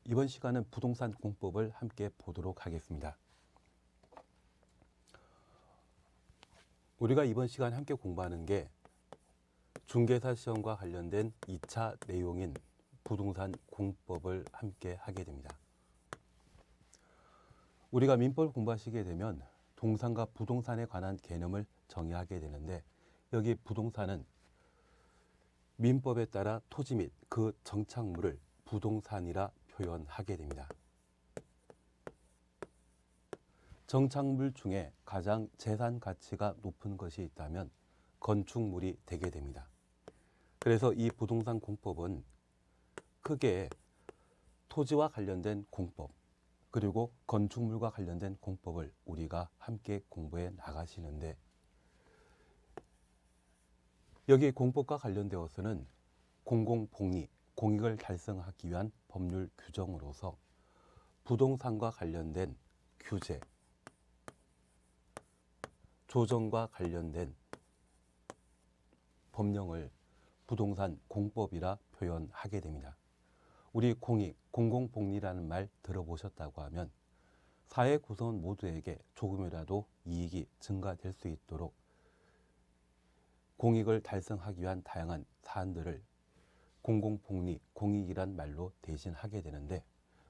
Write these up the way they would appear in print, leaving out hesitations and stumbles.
이번 시간은 부동산 공법을 함께 보도록 하겠습니다. 우리가 이번 시간 함께 공부하는 게 중개사 시험과 관련된 2차 내용인 부동산 공법을 함께 하게 됩니다. 우리가 민법을 공부하시게 되면 동산과 부동산에 관한 개념을 정의하게 되는데, 여기 부동산은 민법에 따라 토지 및 그 정착물을 부동산이라 표현하게 됩니다. 정착물 중에 가장 재산 가치가 높은 것이 있다면 건축물이 되게 됩니다. 그래서 이 부동산 공법은 크게 토지와 관련된 공법, 그리고 건축물과 관련된 공법을 우리가 함께 공부해 나가시는데, 여기 공법과 관련되어서는 공공복리, 공익을 달성하기 위한 법률 규정으로서 부동산과 관련된 규제, 조정과 관련된 법령을 부동산 공법이라 표현하게 됩니다. 우리 공익, 공공복리라는 말 들어보셨다고 하면 사회 구성원 모두에게 조금이라도 이익이 증가될 수 있도록 공익을 달성하기 위한 다양한 사안들을 공공복리, 공익이란 말로 대신하게 되는데,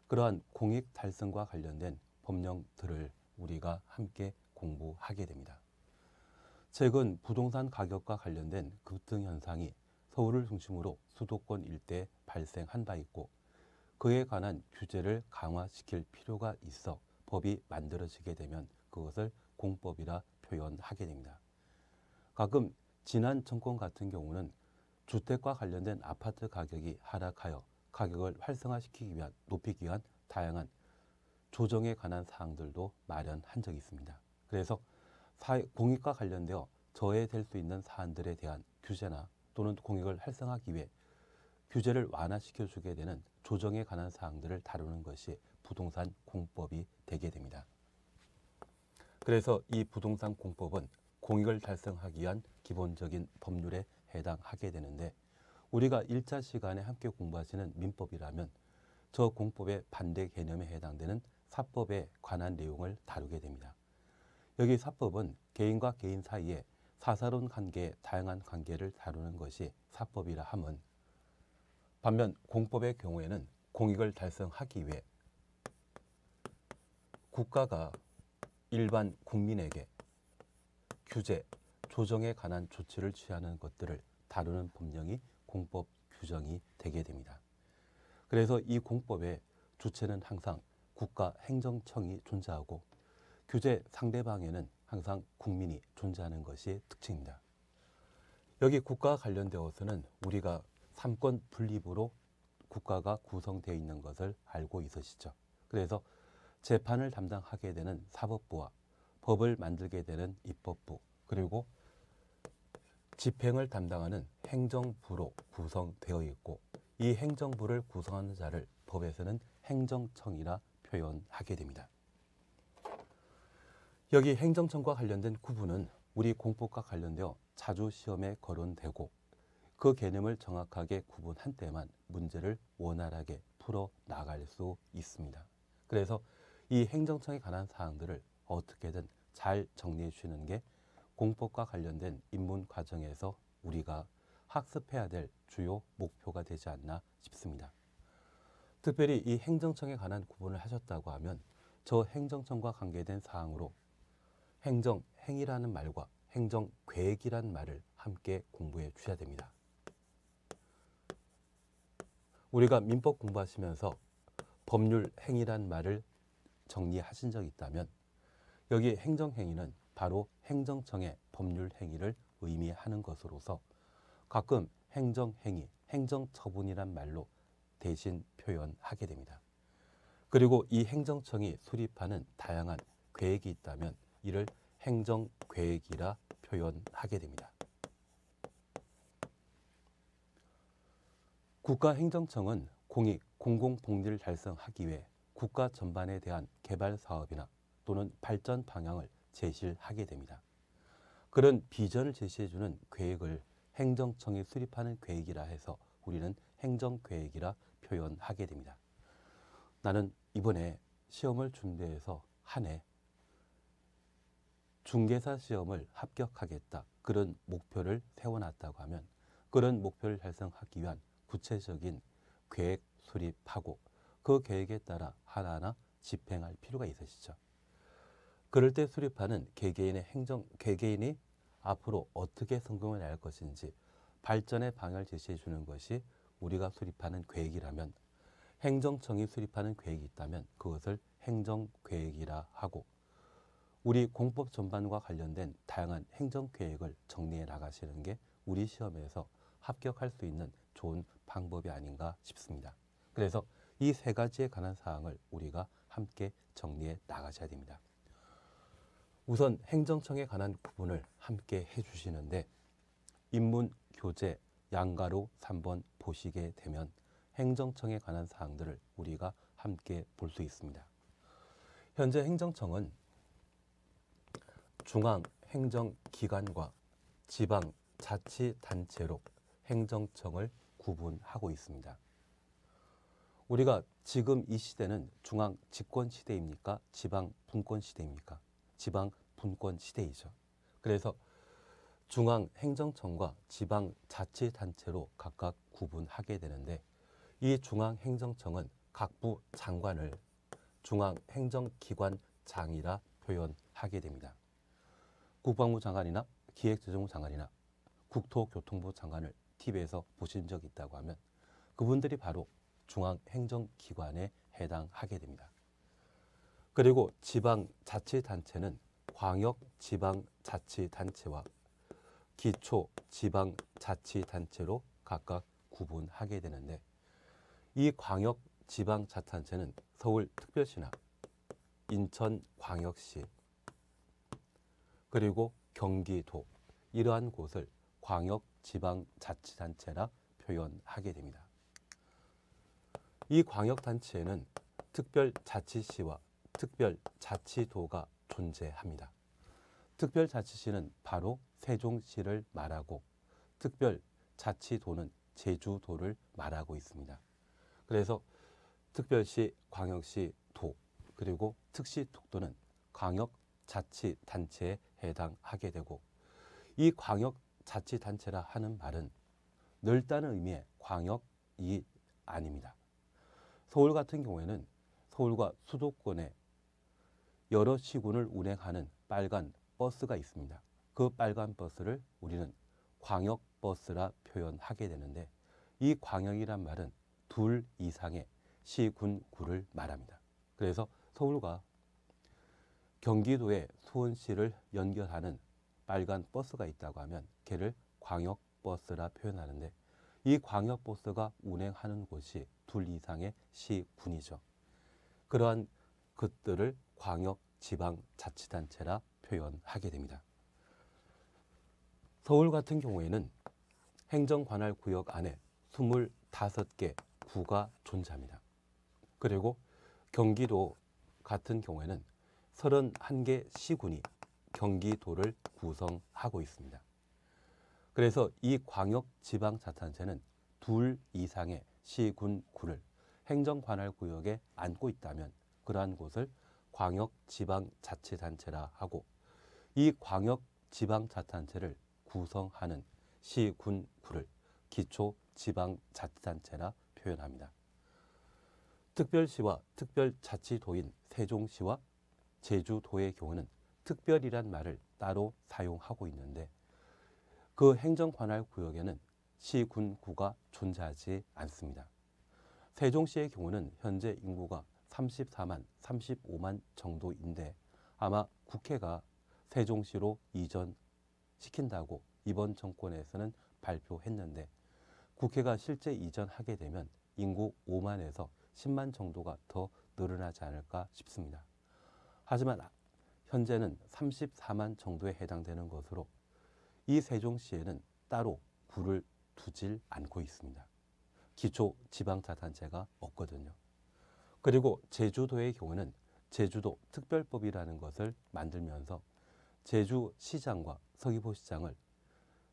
그러한 공익 달성과 관련된 법령들을 우리가 함께 공부하게 됩니다. 최근 부동산 가격과 관련된 급등 현상이 서울을 중심으로 수도권 일대에 발생한 바 있고, 그에 관한 규제를 강화시킬 필요가 있어 법이 만들어지게 되면 그것을 공법이라 표현하게 됩니다. 가끔 지난 정권 같은 경우는 주택과 관련된 아파트 가격이 하락하여 가격을 활성화시키기 위한, 높이기 위한 다양한 조정에 관한 사항들도 마련한 적이 있습니다. 그래서 공익과 관련되어 저해될 수 있는 사안들에 대한 규제나 또는 공익을 활성화하기 위해 규제를 완화시켜주게 되는 조정에 관한 사항들을 다루는 것이 부동산 공법이 되게 됩니다. 그래서 이 부동산 공법은 공익을 달성하기 위한 기본적인 법률에 해당하게 되는데, 우리가 1차 시간에 함께 공부하시는 민법이라면 저 공법의 반대 개념에 해당되는 사법에 관한 내용을 다루게 됩니다. 여기 사법은 개인과 개인 사이에 사사로운 관계의 다양한 관계를 다루는 것이 사법이라 함은, 반면 공법의 경우에는 공익을 달성하기 위해 국가가 일반 국민에게 규제, 조정에 관한 조치를 취하는 것들을 다루는 법령이 공법 규정이 되게 됩니다. 그래서 이 공법의 주체는 항상 국가 행정청이 존재하고 규제 상대방에는 항상 국민이 존재하는 것이 특징입니다. 여기 국가와 관련되어서는 우리가 삼권 분립으로 국가가 구성되어 있는 것을 알고 있으시죠. 그래서 재판을 담당하게 되는 사법부와 법을 만들게 되는 입법부, 그리고 집행을 담당하는 행정부로 구성되어 있고, 이 행정부를 구성하는 자를 법에서는 행정청이라 표현하게 됩니다. 여기 행정청과 관련된 구분은 우리 공법과 관련되어 자주 시험에 거론되고, 그 개념을 정확하게 구분한 때만 문제를 원활하게 풀어 나갈 수 있습니다. 그래서 이 행정청에 관한 사항들을 어떻게든 잘 정리해 주시는 게 공법과 관련된 입문 과정에서 우리가 학습해야 될 주요 목표가 되지 않나 싶습니다. 특별히 이 행정청에 관한 구분을 하셨다고 하면 저 행정청과 관계된 사항으로 행정행위라는 말과 행정계획이라는 말을 함께 공부해 주셔야 됩니다. 우리가 민법 공부하시면서 법률행위라는 말을 정리하신 적이 있다면, 여기 행정행위는 바로 행정청의 법률행위를 의미하는 것으로서 가끔 행정행위, 행정처분이란 말로 대신 표현하게 됩니다. 그리고 이 행정청이 수립하는 다양한 계획이 있다면 이를 행정계획이라 표현하게 됩니다. 국가행정청은 공익, 공공복리를 달성하기 위해 국가 전반에 대한 개발 사업이나 또는 발전 방향을 제시하게 됩니다. 그런 비전을 제시해주는 계획을 행정청이 수립하는 계획이라 해서 우리는 행정계획이라 표현하게 됩니다. 나는 이번에 시험을 준비해서 한 해 중개사 시험을 합격하겠다. 그런 목표를 세워놨다고 하면 그런 목표를 달성하기 위한 구체적인 계획 수립하고 그 계획에 따라 하나하나 집행할 필요가 있으시죠. 그럴 때 수립하는 개개인이 앞으로 어떻게 성공을 할 것인지 발전의 방향을 제시해 주는 것이 우리가 수립하는 계획이라면, 행정청이 수립하는 계획이 있다면 그것을 행정계획이라 하고, 우리 공법 전반과 관련된 다양한 행정계획을 정리해 나가시는 게 우리 시험에서 합격할 수 있는 좋은 방법이 아닌가 싶습니다. 그래서 이 세 가지에 관한 사항을 우리가 함께 정리해 나가셔야 됩니다. 우선 행정청에 관한 구분을 함께 해주시는데, 인문, 교재, 양가로 3번 보시게 되면 행정청에 관한 사항들을 우리가 함께 볼 수 있습니다. 현재 행정청은 중앙행정기관과 지방자치단체로 행정청을 구분하고 있습니다. 우리가 지금 이 시대는 중앙집권 시대입니까? 지방분권 시대입니까? 지방분권 시대이죠. 그래서 중앙행정청과 지방자치단체로 각각 구분하게 되는데, 이 중앙행정청은 각부 장관을 중앙행정기관장이라 표현하게 됩니다. 국방부 장관이나 기획재정부 장관이나 국토교통부 장관을 TV에서 보신 적이 있다고 하면 그분들이 바로 중앙행정기관에 해당하게 됩니다. 그리고 지방자치단체는 광역지방자치단체와 기초지방자치단체로 각각 구분하게 되는데, 이 광역지방자치단체는 서울특별시나 인천광역시 그리고 경기도, 이러한 곳을 광역지방자치단체라 표현하게 됩니다. 이 광역단체에는 특별자치시와 특별자치도가 존재합니다. 특별자치시는 바로 세종시를 말하고, 특별자치도는 제주도를 말하고 있습니다. 그래서 특별시, 광역시, 도, 그리고 특시특도는 광역자치단체에 해당하게 되고, 이 광역자치단체라 하는 말은 넓다는 의미의 광역이 아닙니다. 서울 같은 경우에는 서울과 수도권에 여러 시군을 운행하는 빨간 버스가 있습니다. 그 빨간 버스를 우리는 광역버스라 표현하게 되는데, 이 광역이란 말은 둘 이상의 시, 군, 구를 말합니다. 그래서 서울과 경기도의 수원시를 연결하는 빨간 버스가 있다고 하면 걔를 광역버스라 표현하는데, 이 광역버스가 운행하는 곳이 둘 이상의 시, 군이죠. 그러한 것들을 광역지방자치단체라 표현하게 됩니다. 서울 같은 경우에는 행정관할구역 안에 25개 구가 존재합니다. 그리고 경기도 같은 경우에는 31개 시군이 경기도를 구성하고 있습니다. 그래서 이 광역지방자치단체는 둘 이상의 시군, 구를 행정관할구역에 안고 있다면 그러한 곳을 광역지방자치단체라 하고, 이 광역지방자치단체를 구성하는 시, 군, 구를 기초지방자치단체라 표현합니다. 특별시와 특별자치도인 세종시와 제주도의 경우는 특별이란 말을 따로 사용하고 있는데, 그 행정관할구역에는 시, 군, 구가 존재하지 않습니다. 세종시의 경우는 현재 인구가 34만, 35만 정도인데 아마 국회가 세종시로 이전시킨다고 이번 정권에서는 발표했는데, 국회가 실제 이전하게 되면 인구 5만에서 10만 정도가 더 늘어나지 않을까 싶습니다. 하지만 현재는 34만 정도에 해당되는 것으로 이 세종시에는 따로 구를 두질 않고 있습니다. 기초지방자치단체가 없거든요. 그리고 제주도의 경우는 제주도 특별법이라는 것을 만들면서 제주시장과 서귀포시장을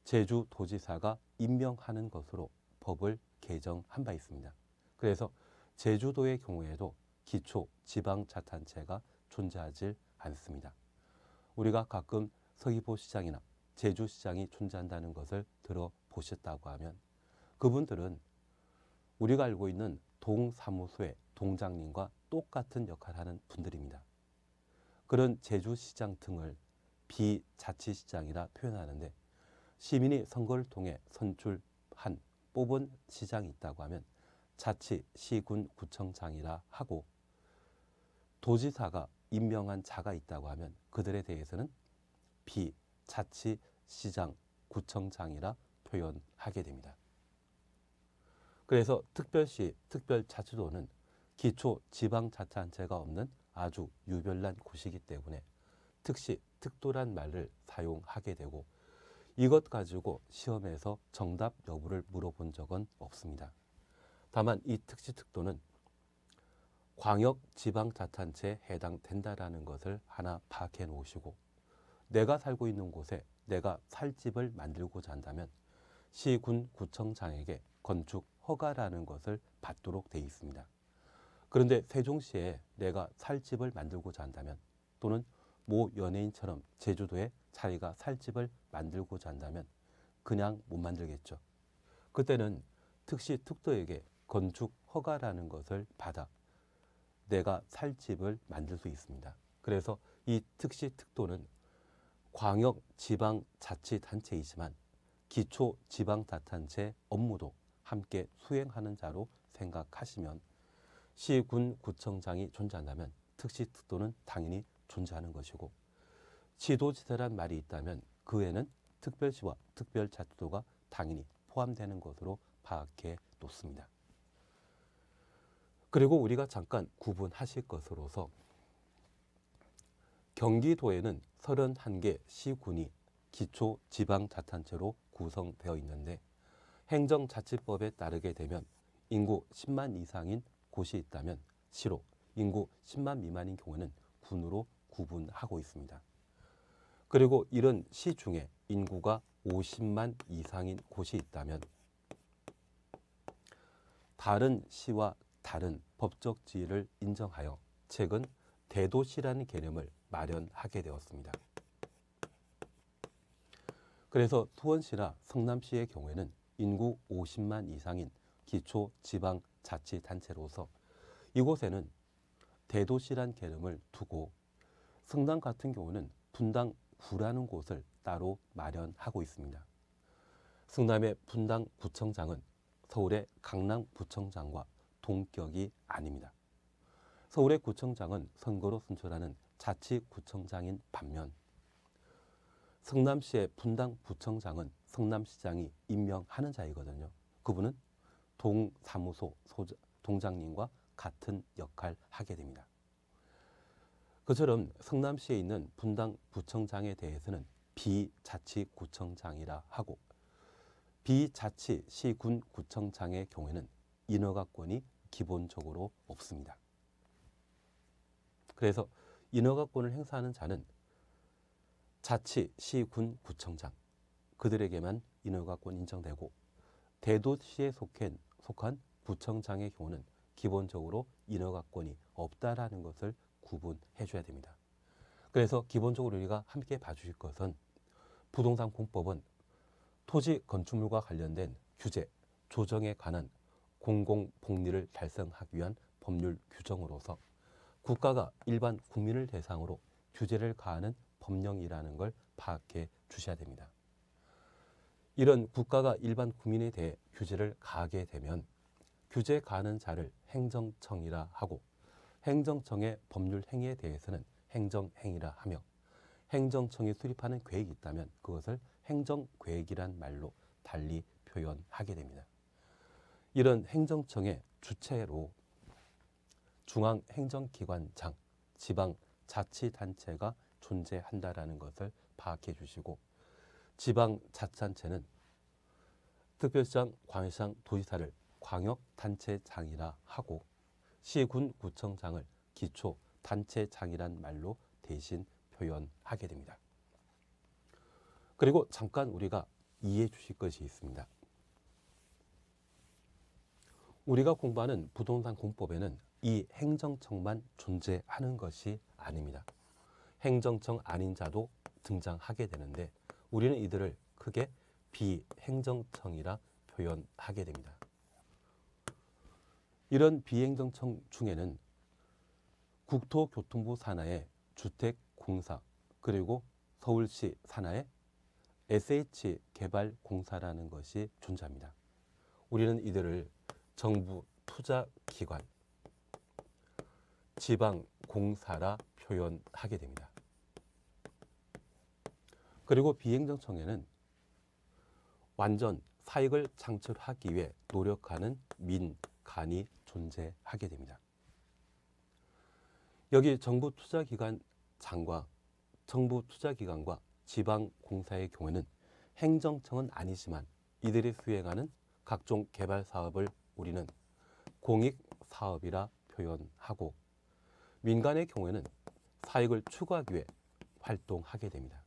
제주도지사가 임명하는 것으로 법을 개정한 바 있습니다. 그래서 제주도의 경우에도 기초지방자치단체가 존재하지 않습니다. 우리가 가끔 서귀포시장이나 제주시장이 존재한다는 것을 들어보셨다고 하면 그분들은 우리가 알고 있는 동사무소의 동장님과 똑같은 역할을 하는 분들입니다. 그런 제주시장 등을 비자치시장이라 표현하는데 시민이 선거를 통해 선출한 뽑은 시장이 있다고 하면 자치, 시군, 구청장이라 하고 도지사가 임명한 자가 있다고 하면 그들에 대해서는 비자치, 시장, 구청장이라 표현하게 됩니다. 그래서 특별시, 특별자치도는 기초지방자치단체가 없는 아주 유별난 곳이기 때문에 특시, 특도란 말을 사용하게 되고 이것 가지고 시험에서 정답 여부를 물어본 적은 없습니다. 다만 이 특시, 특도는 광역지방자치단체에 해당된다라는 것을 하나 파악해 놓으시고 내가 살고 있는 곳에 내가 살 집을 만들고자 한다면 시군 구청장에게 건축 허가라는 것을 받도록 되어 있습니다. 그런데 세종시에 내가 살 집을 만들고자 한다면 또는 모 연예인처럼 제주도에 자기가 살 집을 만들고자 한다면 그냥 못 만들겠죠. 그때는 특시 특도에게 건축 허가라는 것을 받아 내가 살 집을 만들 수 있습니다. 그래서 이 특시 특도는 광역지방자치단체이지만 기초지방자치단체 업무도 함께 수행하는 자로 생각하시면 시군 구청장이 존재한다면 특시 특도는 당연히 존재하는 것이고 지도지사란 말이 있다면 그 외에는 특별시와 특별자치도가 당연히 포함되는 것으로 파악해 놓습니다. 그리고 우리가 잠깐 구분하실 것으로서 경기도에는 31개 시군이 기초지방자치단체로 구성되어 있는데 행정자치법에 따르게 되면 인구 10만 이상인 곳이 있다면 시로, 인구 10만 미만인 경우에는 군으로 구분하고 있습니다. 그리고 이런 시 중에 인구가 50만 이상인 곳이 있다면 다른 시와 다른 법적 지위를 인정하여 최근 대도시라는 개념을 마련하게 되었습니다. 그래서 수원시나 성남시의 경우에는 인구 50만 이상인 기초지방자치단체로서 이곳에는 대도시란 개념을 두고 성남 같은 경우는 분당구라는 곳을 따로 마련하고 있습니다. 성남의 분당구청장은 서울의 강남구청장과 동격이 아닙니다. 서울의 구청장은 선거로 선출하는 자치구청장인 반면 성남시의 분당구청장은 성남시장이 임명하는 자이거든요. 그분은 동사무소 동장님과 같은 역할을 하게 됩니다. 그처럼 성남시에 있는 분당구청장에 대해서는 비자치구청장이라 하고 비자치시군구청장의 경우에는 인허가권이 기본적으로 없습니다. 그래서 인허가권을 행사하는 자는 자치, 시, 군, 구청장 그들에게만 인허가권 인정되고 대도시에 속한 구청장의 경우는 기본적으로 인허가권이 없다라는 것을 구분해 줘야 됩니다. 그래서 기본적으로 우리가 함께 봐주실 것은 부동산 공법은 토지 건축물과 관련된 규제, 조정에 관한 공공복리를 달성하기 위한 법률 규정으로서 국가가 일반 국민을 대상으로 규제를 가하는 법령이라는 걸 파악해 주셔야 됩니다. 이런 국가가 일반 국민에 대해 규제를 가하게 되면 규제 가하는 자를 행정청이라 하고 행정청의 법률 행위에 대해서는 행정행위라 하며 행정청이 수립하는 계획이 있다면 그것을 행정계획이란 말로 달리 표현하게 됩니다. 이런 행정청의 주체로 중앙행정기관장, 지방자치단체가 존재한다라는 것을 파악해 주시고 지방자치단체는 특별시장, 광역시장, 도지사를 광역단체장이라 하고 시군 구청장을 기초단체장이란 말로 대신 표현하게 됩니다. 그리고 잠깐 우리가 이해해 주실 것이 있습니다. 우리가 공부하는 부동산 공법에는 이 행정청만 존재하는 것이 아닙니다. 행정청 아닌 자도 등장하게 되는데 우리는 이들을 크게 비행정청이라 표현하게 됩니다. 이런 비행정청 중에는 국토교통부 산하의 주택공사 그리고 서울시 산하의 SH개발공사라는 것이 존재합니다. 우리는 이들을 정부 투자기관, 지방공사라 표현하게 됩니다. 그리고 비행정청에는 완전 사익을 창출하기 위해 노력하는 민간이 존재하게 됩니다. 여기 정부투자기관과 지방공사의 경우에는 행정청은 아니지만 이들이 수행하는 각종 개발 사업을 우리는 공익사업이라 표현하고 민간의 경우에는 사익을 추구하기 위해 활동하게 됩니다.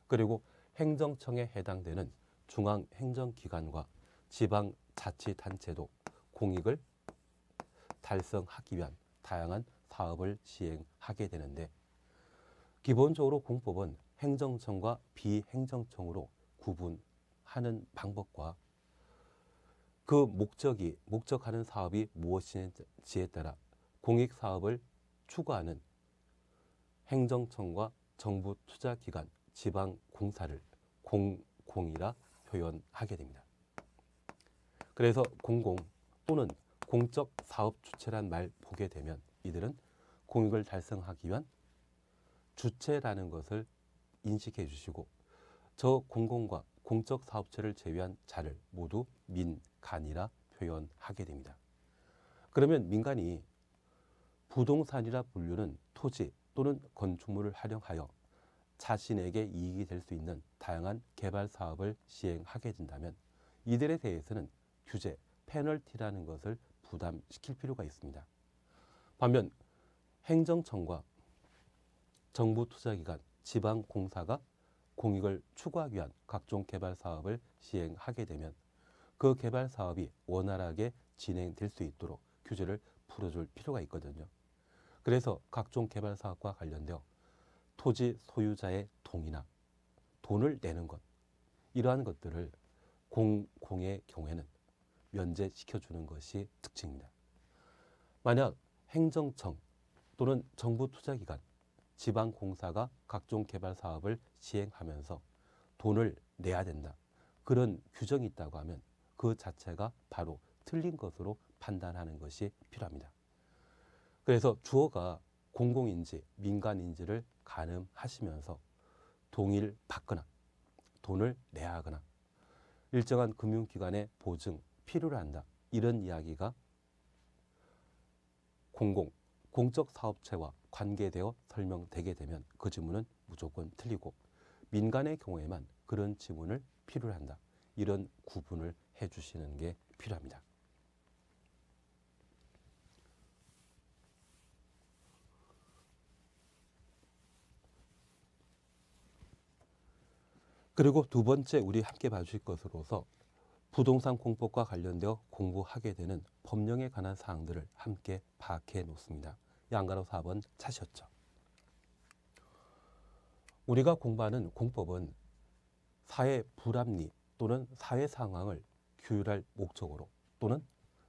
그리고 행정청에 해당되는 중앙행정기관과 지방자치단체도 공익을 달성하기 위한 다양한 사업을 시행하게 되는데 기본적으로 공법은 행정청과 비행정청으로 구분하는 방법과 그 목적하는 사업이 무엇인지에 따라 공익사업을 추구하는 행정청과 정부투자기관, 지방공사를 공이라 표현하게 됩니다. 그래서 공공 또는 공적 사업 주체란 말 보게 되면 이들은 공익을 달성하기 위한 주체라는 것을 인식해 주시고 저 공공과 공적 사업체를 제외한 자를 모두 민간이라 표현하게 됩니다. 그러면 민간이 부동산이라 불리는 토지 또는 건축물을 활용하여 자신에게 이익이 될 수 있는 다양한 개발 사업을 시행하게 된다면 이들에 대해서는 규제, 페널티라는 것을 부담시킬 필요가 있습니다. 반면 행정청과 정부투자기관, 지방공사가 공익을 추구하기 위한 각종 개발 사업을 시행하게 되면 그 개발 사업이 원활하게 진행될 수 있도록 규제를 풀어줄 필요가 있거든요. 그래서 각종 개발 사업과 관련되어 토지 소유자의 동의나 돈을 내는 것 이러한 것들을 공의 경우에는 면제시켜주는 것이 특징입니다. 만약 행정청 또는 정부투자기관, 지방공사가 각종 개발 사업을 시행하면서 돈을 내야 된다. 그런 규정이 있다고 하면 그 자체가 바로 틀린 것으로 판단하는 것이 필요합니다. 그래서 주어가 공공인지 민간인지를 가늠하시면서 동의를 받거나 돈을 내야 하거나 일정한 금융기관의 보증, 필요로 한다. 이런 이야기가 공적 사업체와 관계되어 설명되게 되면 그 지문은 무조건 틀리고 민간의 경우에만 그런 지문을 필요로 한다. 이런 구분을 해주시는 게 필요합니다. 그리고 두 번째 우리 함께 봐주실 것으로서 부동산 공법과 관련되어 공부하게 되는 법령에 관한 사항들을 함께 파악해 놓습니다. 양가로 4번 찾으셨죠? 우리가 공부하는 공법은 사회 불합리 또는 사회 상황을 규율할 목적으로 또는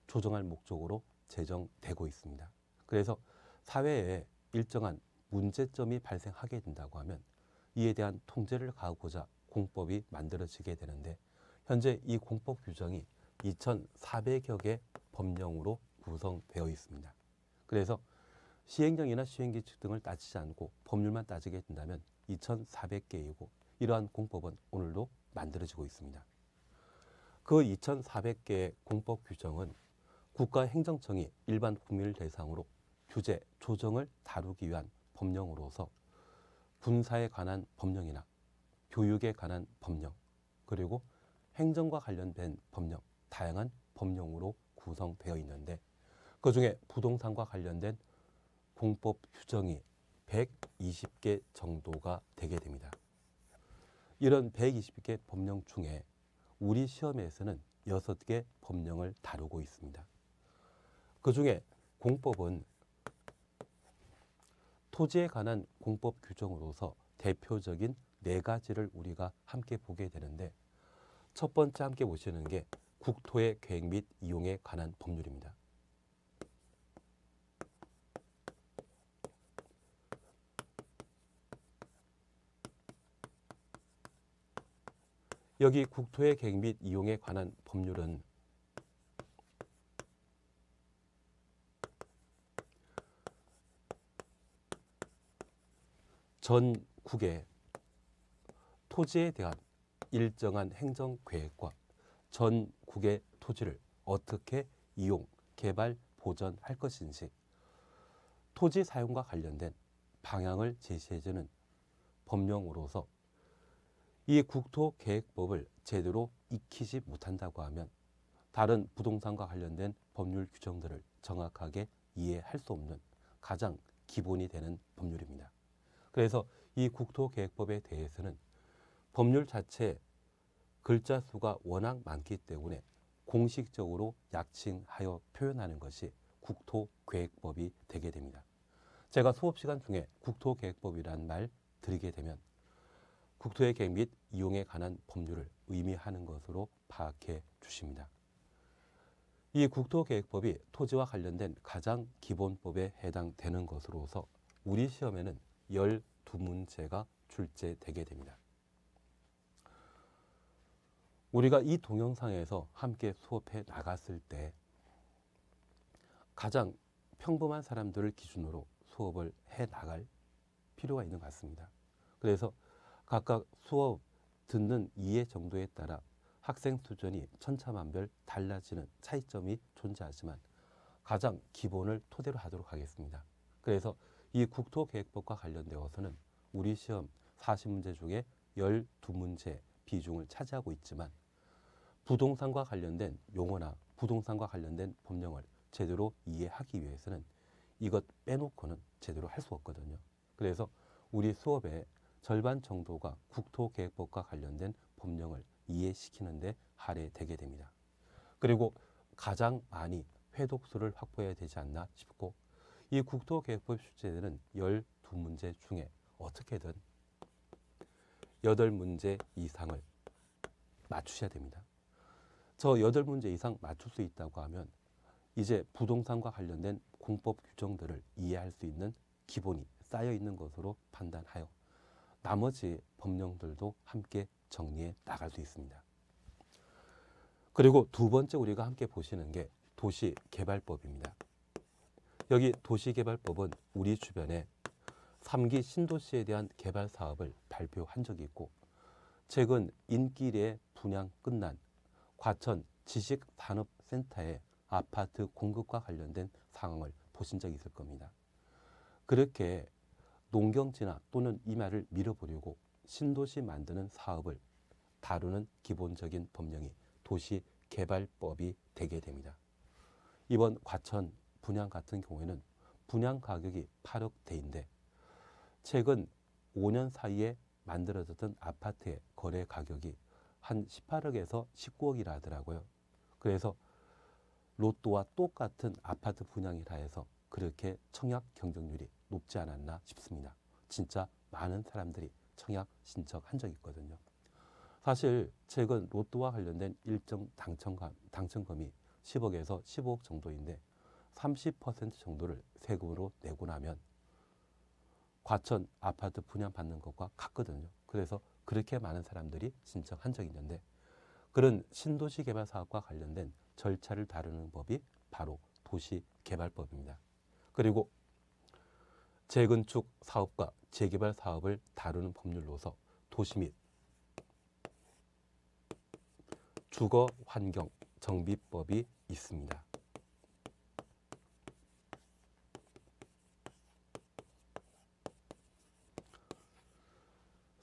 조정할 목적으로 제정되고 있습니다. 그래서 사회에 일정한 문제점이 발생하게 된다고 하면 이에 대한 통제를 가하고자 공법이 만들어지게 되는데 현재 이 공법 규정이 2,400여 개 법령으로 구성되어 있습니다. 그래서 시행령이나 시행규칙 등을 따지지 않고 법률만 따지게 된다면 2,400개이고 이러한 공법은 오늘도 만들어지고 있습니다. 그 2,400개의 공법 규정은 국가행정청이 일반 국민을 대상으로 규제, 조정을 다루기 위한 법령으로서 군사에 관한 법령이나 교육에 관한 법령, 그리고 행정과 관련된 법령, 다양한 법령으로 구성되어 있는데 그중에 부동산과 관련된 공법 규정이 120개 정도가 되게 됩니다. 이런 120개 법령 중에 우리 시험에서는 6개 법령을 다루고 있습니다. 그중에 공법은 토지에 관한 공법 규정으로서 대표적인 네 가지를 우리가 함께 보게 되는데, 첫 번째 함께 보시는 게 국토의 계획 및 이용에 관한 법률입니다. 여기 국토의 계획 및 이용에 관한 법률은 전국의 토지에 대한 일정한 행정계획과 전국의 토지를 어떻게 이용, 개발, 보전할 것인지 토지 사용과 관련된 방향을 제시해주는 법령으로서 이 국토계획법을 제대로 익히지 못한다고 하면 다른 부동산과 관련된 법률 규정들을 정확하게 이해할 수 없는 가장 기본이 되는 법률입니다. 그래서 이 국토계획법에 대해서는 법률 자체 글자 수가 워낙 많기 때문에 공식적으로 약칭하여 표현하는 것이 국토계획법이 되게 됩니다. 제가 수업 시간 중에 국토계획법이라는 말 드리게 되면 국토의 계획 및 이용에 관한 법률을 의미하는 것으로 파악해 주십니다. 이 국토계획법이 토지와 관련된 가장 기본법에 해당되는 것으로서 우리 시험에는 12문제가 출제되게 됩니다. 우리가 이 동영상에서 함께 수업해 나갔을 때 가장 평범한 사람들을 기준으로 수업을 해 나갈 필요가 있는 것 같습니다. 그래서 각각 수업 듣는 이해 정도에 따라 학생 수준이 천차만별 달라지는 차이점이 존재하지만 가장 기본을 토대로 하도록 하겠습니다. 그래서 이 국토계획법과 관련되어서는 우리 시험 40문제 중에 12문제 비중을 차지하고 있지만 부동산과 관련된 용어나 부동산과 관련된 법령을 제대로 이해하기 위해서는 이것 빼놓고는 제대로 할 수 없거든요. 그래서 우리 수업의 절반 정도가 국토계획법과 관련된 법령을 이해시키는 데 할애되게 됩니다. 그리고 가장 많이 회독수를 확보해야 되지 않나 싶고, 이 국토계획법 출제되는 12문제 중에 어떻게든 8문제 이상을 맞추셔야 됩니다. 저 8문제 이상 맞출 수 있다고 하면 이제 부동산과 관련된 공법 규정들을 이해할 수 있는 기본이 쌓여 있는 것으로 판단하여 나머지 법령들도 함께 정리해 나갈 수 있습니다. 그리고 두 번째 우리가 함께 보시는 게 도시개발법입니다. 여기 도시개발법은 우리 주변에 3기 신도시에 대한 개발 사업을 발표한 적이 있고, 최근 인기리에 분양 끝난 과천 지식산업센터의 아파트 공급과 관련된 상황을 보신 적이 있을 겁니다. 그렇게 농경지나 또는 임야를 밀어버리고 신도시 만드는 사업을 다루는 기본적인 법령이 도시개발법이 되게 됩니다. 이번 과천 분양 같은 경우에는 분양 가격이 8억대인데 최근 5년 사이에 만들어졌던 아파트의 거래 가격이 한 18억에서 19억이라 하더라고요. 그래서 로또와 똑같은 아파트 분양이라 해서 그렇게 청약 경쟁률이 높지 않았나 싶습니다. 진짜 많은 사람들이 청약 신청한 적이 있거든요. 사실 최근 로또와 관련된 일정 당첨금이 10억에서 15억 정도인데 30% 정도를 세금으로 내고 나면 과천 아파트 분양받는 것과 같거든요. 그래서 그렇게 많은 사람들이 신청한 적이 있는데, 그런 신도시 개발 사업과 관련된 절차를 다루는 법이 바로 도시개발법입니다. 그리고 재건축 사업과 재개발 사업을 다루는 법률로서 도시 및 주거환경정비법이 있습니다.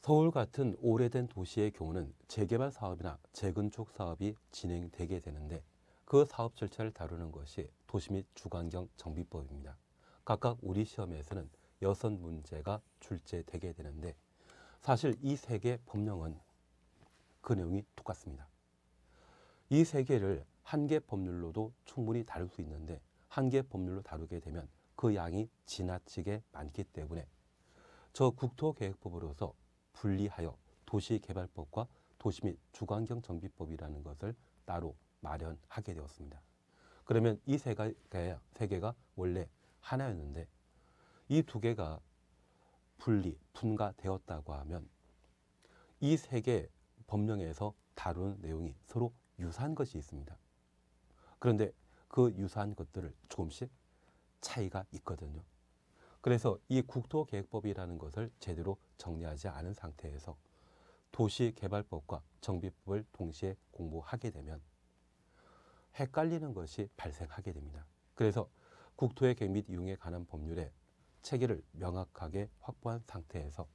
서울 같은 오래된 도시의 경우는 재개발 사업이나 재건축 사업이 진행되게 되는데 그 사업 절차를 다루는 것이 도시 및 주거환경 정비법입니다. 각각 우리 시험에서는 6문제가 출제되게 되는데 사실 이 세 개 법령은 그 내용이 똑같습니다. 이 세 개를 한 개 법률로도 충분히 다룰 수 있는데 한 개 법률로 다루게 되면 그 양이 지나치게 많기 때문에 저 국토계획법으로서 분리하여 도시개발법과 도시 및 주거환경 정비법이라는 것을 따로 마련하게 되었습니다. 그러면 이 세 개가 원래 하나였는데 이 두 개가 분가되었다고 하면 이 세 개 법령에서 다루는 내용이 서로 유사한 것이 있습니다. 그런데 그 유사한 것들을 조금씩 차이가 있거든요. 그래서 이 국토계획법이라는 것을 제대로 정리하지 않은 상태에서 도시개발법과 정비법을 동시에 공부하게 되면 헷갈리는 것이 발생하게 됩니다. 그래서 국토의 계획 및 이용에 관한 법률의 체계를 명확하게 확보한 상태에서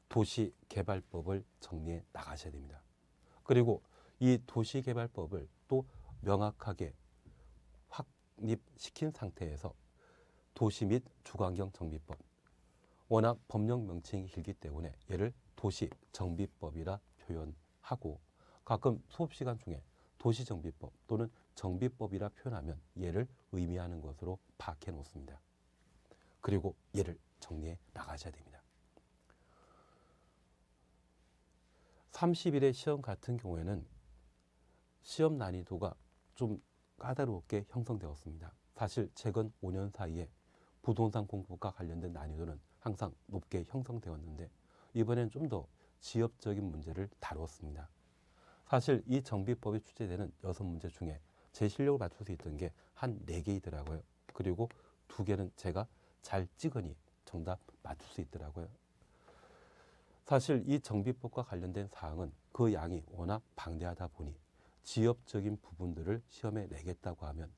도시개발법을 정리해 나가셔야 됩니다. 그리고 이 도시개발법을 또 명확하게 확립시킨 상태에서 도시 및 주거환경 정비법, 워낙 법령 명칭이 길기 때문에 얘를 도시정비법이라 표현하고 가끔 수업시간 중에 도시정비법 또는 정비법이라 표현하면 얘를 의미하는 것으로 파악해 놓습니다. 그리고 얘를 정리해 나가셔야 됩니다. 30일의 시험 같은 경우에는 시험 난이도가 좀 까다롭게 형성되었습니다. 사실 최근 5년 사이에 부동산 공부과 관련된 난이도는 항상 높게 형성되었는데 이번엔 좀 더 지엽적인 문제를 다루었습니다. 사실 이 정비법이 출제되는 6문제 중에 제 실력을 맞출 수 있던 게 한 4개이더라고요. 그리고 2개는 제가 잘 찍으니 정답 맞출 수 있더라고요. 사실 이 정비법과 관련된 사항은 그 양이 워낙 방대하다 보니 지엽적인 부분들을 시험에 내겠다고 하면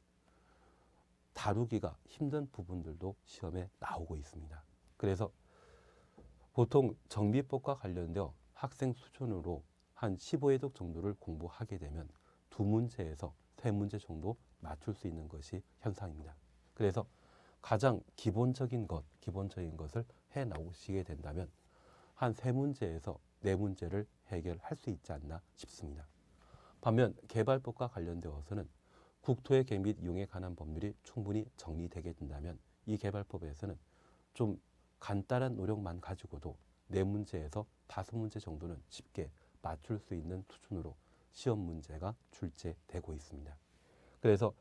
다루기가 힘든 부분들도 시험에 나오고 있습니다. 그래서 보통 정비법과 관련되어 학생 수준으로 한 15회독 정도를 공부하게 되면 2문제에서 3문제 정도 맞출 수 있는 것이 현상입니다. 그래서 가장 기본적인 것을 해 나오시게 된다면 한 3문제에서 4문제를 해결할 수 있지 않나 싶습니다. 반면 개발법과 관련되어서는 국토의 계획 및 이용에 관한 법률이 충분히 정리되게 된다면 이 개발법에서는 좀 간단한 노력만 가지고도 4문제에서 5문제 정도는 쉽게 맞출 수 있는 수준으로 시험 문제가 출제되고 있습니다. 그래서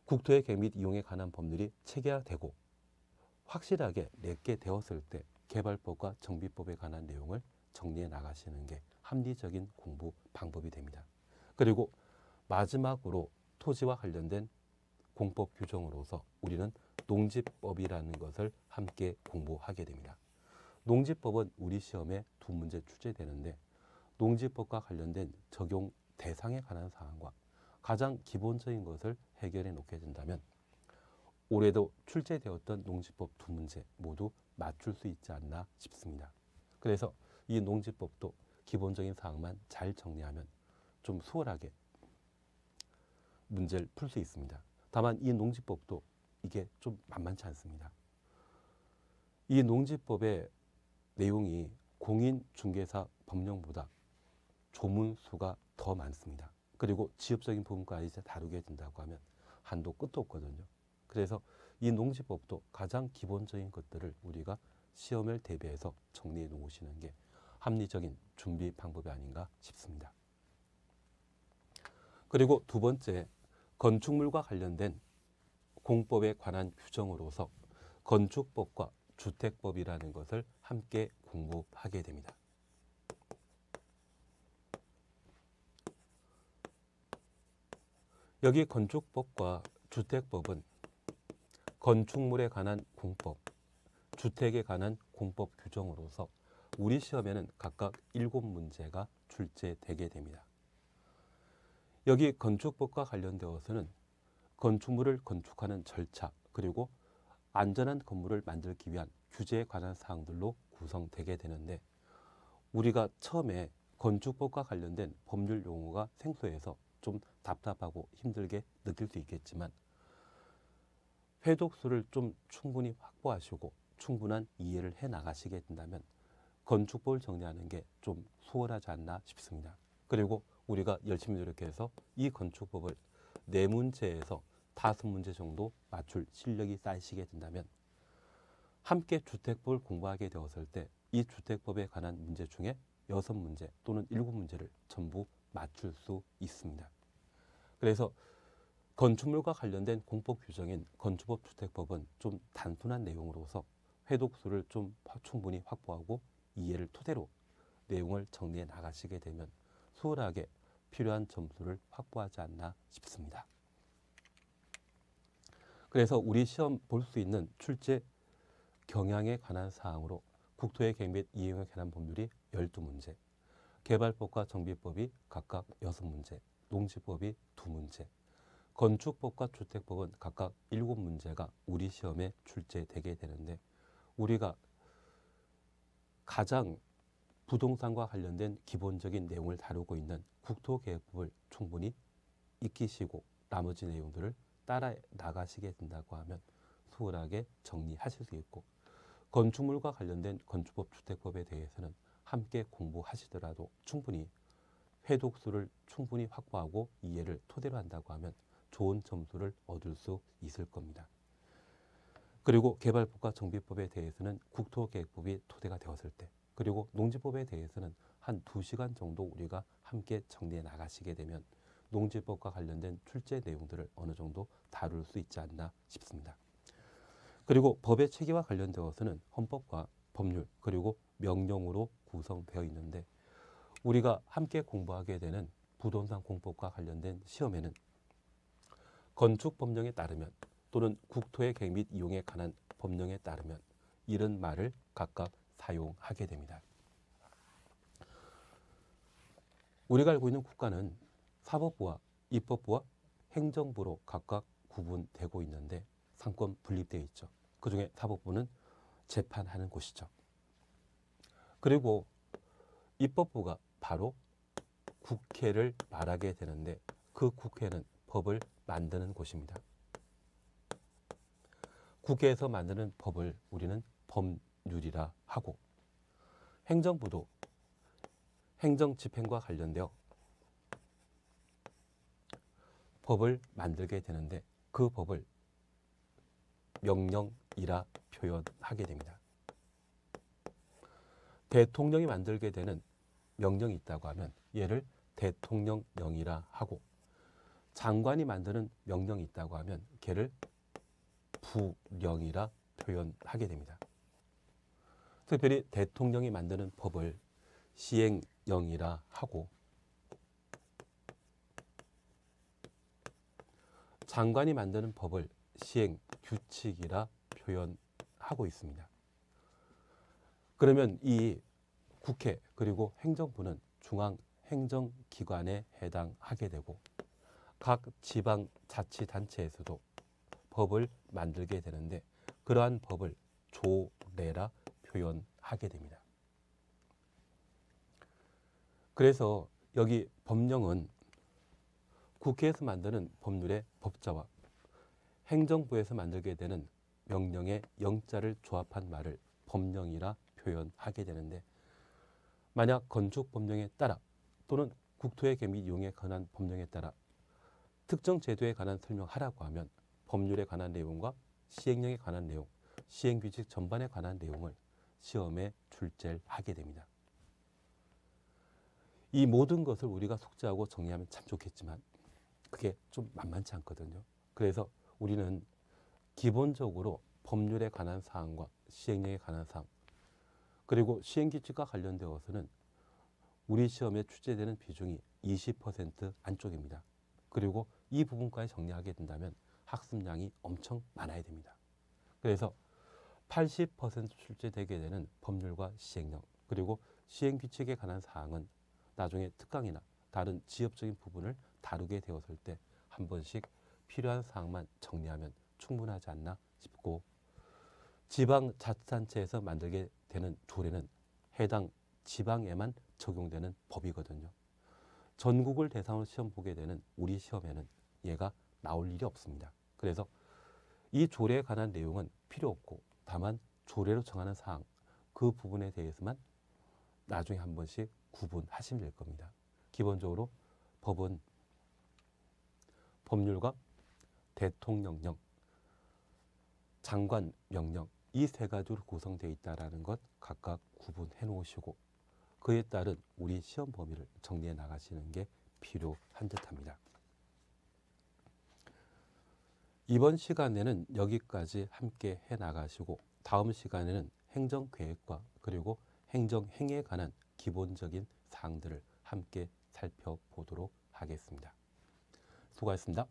국토의 계획 및 이용에 관한 법률이 체계화되고 확실하게 내게 되었을 때 개발법과 정비법에 관한 내용을 정리해 나가시는 게 합리적인 공부 방법이 됩니다. 그리고 마지막으로 토지와 관련된 공법 규정으로서 우리는 농지법이라는 것을 함께 공부하게 됩니다. 농지법은 우리 시험에 2문제 출제되는데 농지법과 관련된 적용 대상에 관한 사항과 가장 기본적인 것을 해결해 놓게 된다면 올해도 출제되었던 농지법 2문제 모두 맞출 수 있지 않나 싶습니다. 그래서 이 농지법도 기본적인 사항만 잘 정리하면 좀 수월하게 문제를 풀 수 있습니다. 다만 이 농지법도 이게 좀 만만치 않습니다. 이 농지법의 내용이 공인중개사 법령보다 조문수가 더 많습니다. 그리고 지엽적인 부분까지 다루게 된다고 하면 한도 끝도 없거든요. 그래서 이 농지법도 가장 기본적인 것들을 우리가 시험을 대비해서 정리해 놓으시는 게 합리적인 준비 방법이 아닌가 싶습니다. 그리고 2번째, 건축물과 관련된 공법에 관한 규정으로서 건축법과 주택법이라는 것을 함께 공부하게 됩니다. 여기 건축법과 주택법은 건축물에 관한 공법, 주택에 관한 공법 규정으로서 우리 시험에는 각각 7문제가 출제되게 됩니다. 여기 건축법과 관련되어서는 건축물을 건축하는 절차 그리고 안전한 건물을 만들기 위한 규제에 관한 사항들로 구성되게 되는데 우리가 처음에 건축법과 관련된 법률 용어가 생소해서 좀 답답하고 힘들게 느낄 수 있겠지만 회독수를 좀 충분히 확보하시고 충분한 이해를 해 나가시게 된다면 건축법을 정리하는 게 좀 수월하지 않나 싶습니다. 그리고 우리가 열심히 노력해서 이 건축법을 4문제에서 5문제 정도 맞출 실력이 쌓이시게 된다면 함께 주택법을 공부하게 되었을 때 이 주택법에 관한 문제 중에 6문제 또는 7문제를 전부 맞출 수 있습니다. 그래서 건축물과 관련된 공법 규정인 건축법 주택법은 좀 단순한 내용으로서 회독수를 좀 충분히 확보하고 이해를 토대로 내용을 정리해 나가시게 되면 수월하게 필요한 점수를 확보하지 않나 싶습니다. 그래서 우리 시험 볼 수 있는 출제 경향에 관한 사항으로 국토의 계획 및 이행에 관한 법률이 12문제, 개발법과 정비법이 각각 6문제, 농지법이 2문제, 건축법과 주택법은 각각 7문제가 우리 시험에 출제되게 되는데 우리가 가장 부동산과 관련된 기본적인 내용을 다루고 있는 국토계획법을 충분히 익히시고 나머지 내용들을 따라 나가시게 된다고 하면 수월하게 정리하실 수 있고 건축물과 관련된 건축법, 주택법에 대해서는 함께 공부하시더라도 충분히 회독수를 충분히 확보하고 이해를 토대로 한다고 하면 좋은 점수를 얻을 수 있을 겁니다. 그리고 개발법과 정비법에 대해서는 국토계획법이 토대가 되었을 때 그리고 농지법에 대해서는 한 2시간 정도 우리가 함께 정리해 나가시게 되면 농지법과 관련된 출제 내용들을 어느 정도 다룰 수 있지 않나 싶습니다. 그리고 법의 체계와 관련되어서는 헌법과 법률 그리고 명령으로 구성되어 있는데 우리가 함께 공부하게 되는 부동산 공법과 관련된 시험에는 건축법령에 따르면 또는 국토의 계획 및 이용에 관한 법령에 따르면 이런 말을 각각 사용하게 됩니다. 우리가 알고 있는 국가는 사법부와 입법부와 행정부로 각각 구분되고 있는데 상권 분립되어 있죠. 그중에 사법부는 재판하는 곳이죠. 그리고 입법부가 바로 국회를 말하게 되는데 그 국회는 법을 만드는 곳입니다. 국회에서 만드는 법을 우리는 법률이라 하고 행정부도 행정집행과 관련되어 법을 만들게 되는데 그 법을 명령이라 표현하게 됩니다. 대통령이 만들게 되는 명령이 있다고 하면 얘를 대통령령이라 하고 장관이 만드는 명령이 있다고 하면 걔를 부령이라 표현하게 됩니다. 특별히 대통령이 만드는 법을 시행령이라 하고 장관이 만드는 법을 시행규칙이라 표현하고 있습니다. 그러면 이 국회 그리고 행정부는 중앙행정기관에 해당하게 되고 각 지방자치단체에서도 법을 만들게 되는데 그러한 법을 조례라 표현하게 됩니다. 그래서 여기 법령은 국회에서 만드는 법률의 법자와 행정부에서 만들게 되는 명령의 영자를 조합한 말을 법령이라 표현하게 되는데 만약 건축법령에 따라 또는 국토의 계획 및 이용에 관한 법령에 따라 특정 제도에 관한 설명하라고 하면 법률에 관한 내용과 시행령에 관한 내용, 시행규칙 전반에 관한 내용을 시험에 출제를 하게 됩니다. 이 모든 것을 우리가 숙지하고 정리하면 참 좋겠지만 그게 좀 만만치 않거든요. 그래서 우리는 기본적으로 법률에 관한 사항과 시행령에 관한 사항 그리고 시행규칙과 관련되어서는 우리 시험에 출제되는 비중이 20% 안쪽입니다. 그리고 이 부분까지 정리하게 된다면 학습량이 엄청 많아야 됩니다. 그래서 80% 출제되게 되는 법률과 시행령 그리고 시행규칙에 관한 사항은 나중에 특강이나 다른 지역적인 부분을 다루게 되었을 때 한 번씩 필요한 사항만 정리하면 충분하지 않나 싶고 지방자치단체에서 만들게 되는 조례는 해당 지방에만 적용되는 법이거든요. 전국을 대상으로 시험 보게 되는 우리 시험에는 얘가 나올 일이 없습니다. 그래서 이 조례에 관한 내용은 필요 없고 다만 조례로 정하는 사항 그 부분에 대해서만 나중에 한 번씩 구분하시면 될 겁니다. 기본적으로 법은 법률과 대통령령, 장관 명령 이 세 가지로 구성되어 있다는 것 각각 구분해 놓으시고 그에 따른 우리 시험 범위를 정리해 나가시는 게 필요한 듯합니다. 이번 시간에는 여기까지 함께 해 나가시고 다음 시간에는 행정계획과 그리고 행정행위에 관한 기본적인 사항들을 함께 살펴보도록 하겠습니다. 수고하셨습니다.